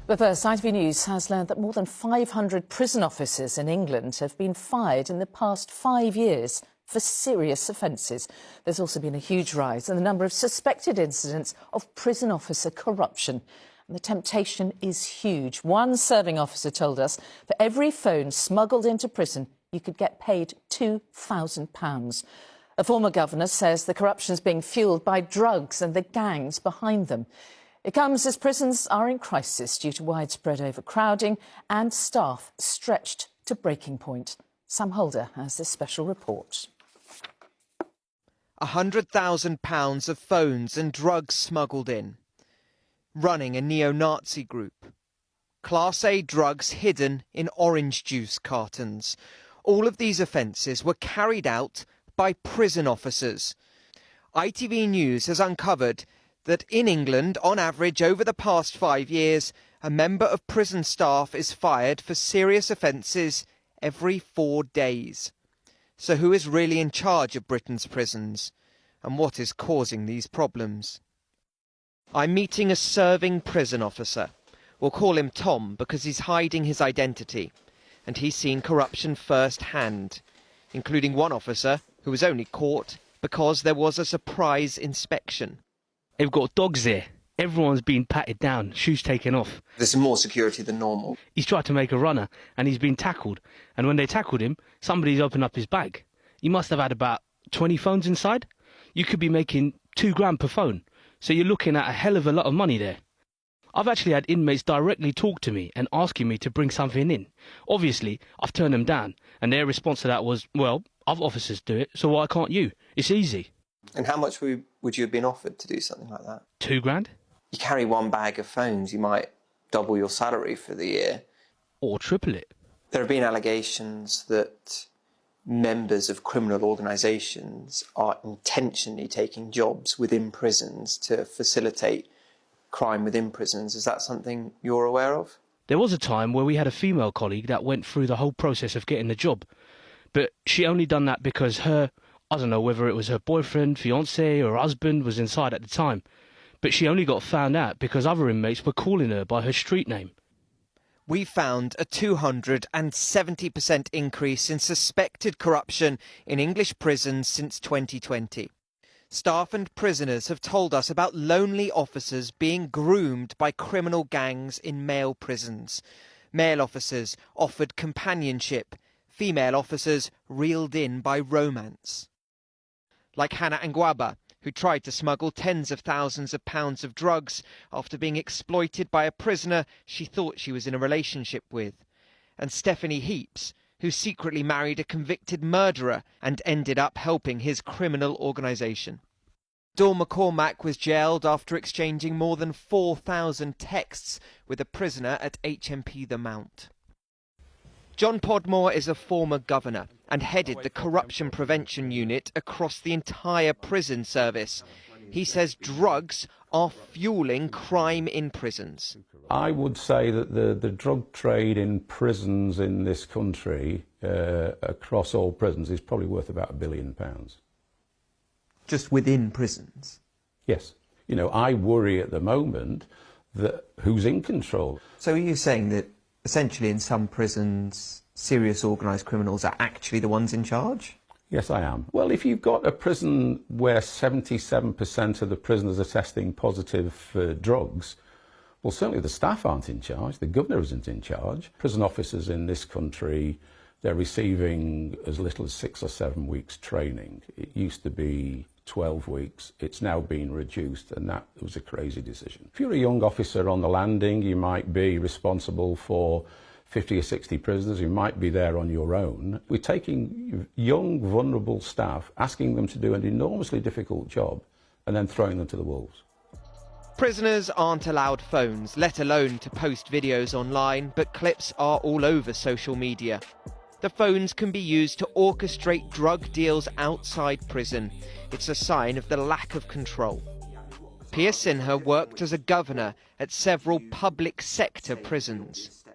But first, ITV News has learned that more than 500 prison officers in England have been fired in the past 5 years for serious offences. There's also been a huge rise in the number of suspected incidents of prison officer corruption. And the temptation is huge. One serving officer told us for every phone smuggled into prison, you could get paid £2,000. A former governor says the corruption is being fuelled by drugs and the gangs behind them. It comes as prisons are in crisis due to widespread overcrowding and staff stretched to breaking point. Sam Holder has this special report. £100,000 of phones and drugs smuggled in. Running a neo-Nazi group. Class A drugs hidden in orange juice cartons. All of these offences were carried out by prison officers. ITV News has uncovered that in England, on average, over the past 5 years, a member of prison staff is fired for serious offences every 4 days. So who is really in charge of Britain's prisons? And what is causing these problems? I'm meeting a serving prison officer. We'll call him Tom because he's hiding his identity. And he's seen corruption firsthand, including one officer who was only caught because there was a surprise inspection. They've got dogs there. Everyone's been patted down, shoes taken off. There's more security than normal. He's tried to make a runner and he's been tackled. And when they tackled him, somebody's opened up his bag. He must have had about 20 phones inside. You could be making £2 per phone. So you're looking at a hell of a lot of money there. I've actually had inmates directly talk to me and asking me to bring something in. Obviously, I've turned them down. And their response to that was, well, other officers do it, so why can't you? It's easy. And how much would you have been offered to do something like that? £2. You carry one bag of phones, you might double your salary for the year. Or triple it. There have been allegations that members of criminal organisations are intentionally taking jobs within prisons to facilitate crime within prisons. Is that something you're aware of? There was a time where we had a female colleague that went through the whole process of getting the job. But she only done that because I don't know whether it was her boyfriend, fiancé or husband was inside at the time. But she only got found out because other inmates were calling her by her street name. We found a 270% increase in suspected corruption in English prisons since 2020. Staff and prisoners have told us about lonely officers being groomed by criminal gangs in male prisons. Male officers offered companionship, female officers reeled in by romance. Like Hannah Angwaba, who tried to smuggle tens of thousands of pounds of drugs after being exploited by a prisoner she thought she was in a relationship with. And Stephanie Heaps, who secretly married a convicted murderer and ended up helping his criminal organisation. Dawn McCormack was jailed after exchanging more than 4,000 texts with a prisoner at HMP The Mount. John Podmore is a former governor and headed the corruption prevention unit across the entire prison service. He says drugs are fuelling crime in prisons. I would say that the drug trade in prisons in this country, across all prisons, is probably worth about £1 billion. Just within prisons? Yes. You know, I worry at the moment that who's in control. So are you saying that essentially in some prisons, serious organised criminals are actually the ones in charge? Yes, I am. Well, if you've got a prison where 77% of the prisoners are testing positive for drugs, well, certainly the staff aren't in charge, the governor isn't in charge. Prison officers in this country, they're receiving as little as 6 or 7 weeks training. It used to be 12 weeks. It's now been reduced, and that was a crazy decision. If you're a young officer on the landing, you might be responsible for 50 or 60 prisoners. You might be there on your own. We're taking young, vulnerable staff, asking them to do an enormously difficult job, and then throwing them to the wolves. Prisoners aren't allowed phones, let alone to post videos online, but clips are all over social media. The phones can be used to orchestrate drug deals outside prison. It's a sign of the lack of control. Pia Sinha worked as a governor at several public sector prisons.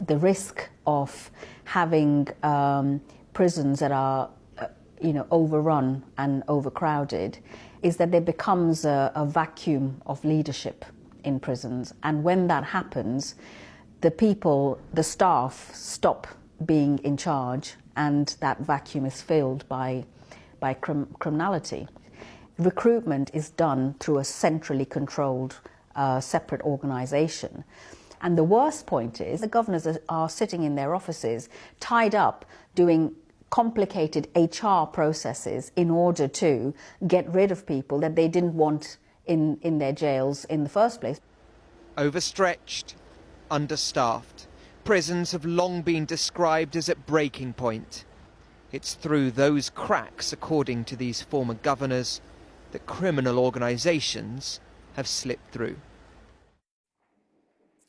The risk of having prisons that are overrun and overcrowded is that there becomes a vacuum of leadership in prisons. And when that happens, the people, the staff, stop being in charge, and that vacuum is filled by criminality. Recruitment is done through a centrally controlled, separate organisation. And the worst point is the governors are sitting in their offices, tied up, doing complicated HR processes in order to get rid of people that they didn't want in their jails in the first place. Overstretched, understaffed, prisons have long been described as at breaking point. It's through those cracks, according to these former governors, that criminal organisations have slipped through.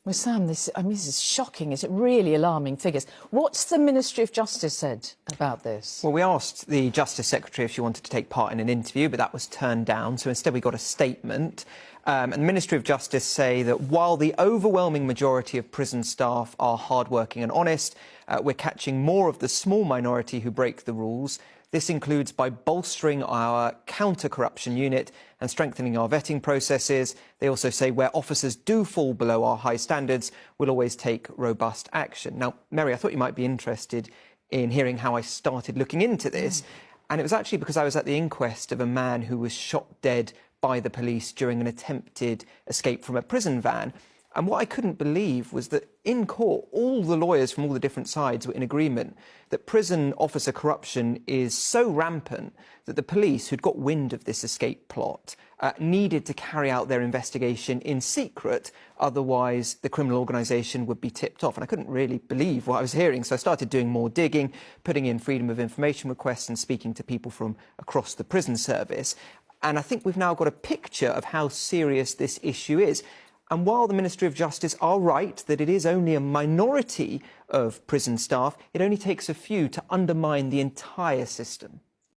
Well, Sam, this is shocking. It's really alarming figures. What's the Ministry of Justice said about this? Well, we asked the Justice Secretary if she wanted to take part in an interview, but that was turned down. So instead we got a statement. And the Ministry of Justice say that while the overwhelming majority of prison staff are hardworking and honest, we're catching more of the small minority who break the rules. This includes by bolstering our counter-corruption unit and strengthening our vetting processes. They also say where officers do fall below our high standards, we'll always take robust action. Now, Mary, I thought you might be interested in hearing how I started looking into this. And it was actually because I was at the inquest of a man who was shot dead by the police during an attempted escape from a prison van. And what I couldn't believe was that in court, all the lawyers from all the different sides were in agreement that prison officer corruption is so rampant that the police, who'd got wind of this escape plot, needed to carry out their investigation in secret. Otherwise, the criminal organisation would be tipped off. And I couldn't really believe what I was hearing. So I started doing more digging, putting in freedom of information requests and speaking to people from across the prison service. And I think we've now got a picture of how serious this issue is. And while the Ministry of Justice are right that it is only a minority of prison staff, it only takes a few to undermine the entire system.